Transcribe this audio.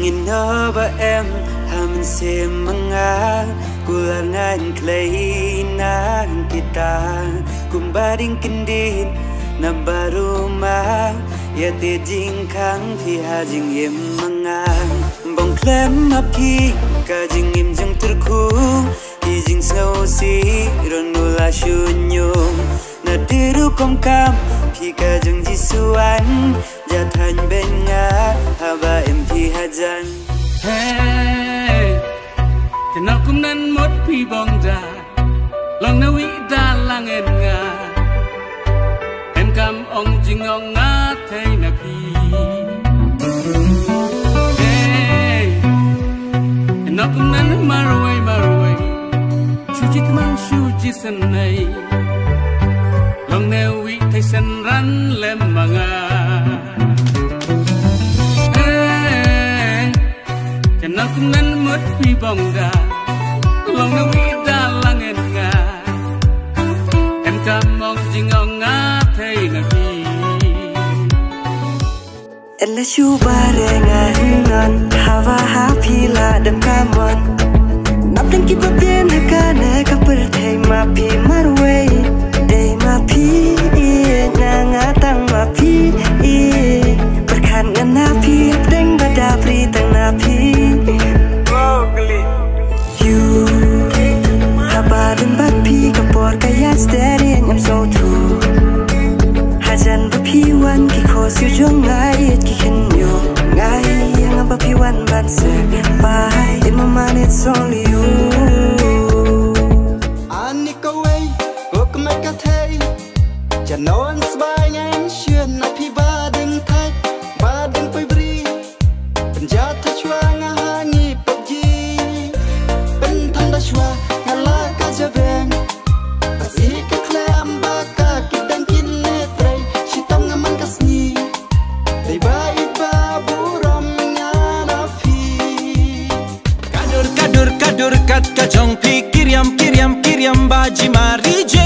ingin ba em hamin semangat kulangan kelainan kita kumbading kendin na baruma ya te jingkang phi hajing yem mangang bong klem api ka jing im jang terku jing sau si ronula shunyum na diru kom kam phi ka jang jisuan jathan ben nga haba em phi hajan hey kenakum nan mot phi bong da long na wi da lang en nga em kam ong jing ong nga thai na phi hey kenakum nan marway chujit man chujit sanai long na wi thai san ran lem manga kenakum nan mot phi bong da long na wi da lang en nga em kam ong jing ong nga thai na phi ella shu barengan non hava happy la dam kamon nap dang ki babien hakana ka perthai ma phi marwe dei ma phi na ngatang ma phi berkhan ngana phi deng bada pri tang na phi you habadan bat phi ka por ka ya steady and I'm so true hajan ba phi wan ki khos yu jong ngai ki khen yo ngai yang ba phi wan ban se bye in my mind it's only you anika way ok ma ka thai ja non sbai ngai shuen na phi ba ding thai ba ding poi bri pen ja tha chwa nga ha ni pa ji pen thang da chwa nga la ka ja beng asi ka klam ba ka ki dang kin le trai shi tong nga man ka sni dei ba I ba bu rom nga na phi kadur kat ka jong pi kiriam baji marije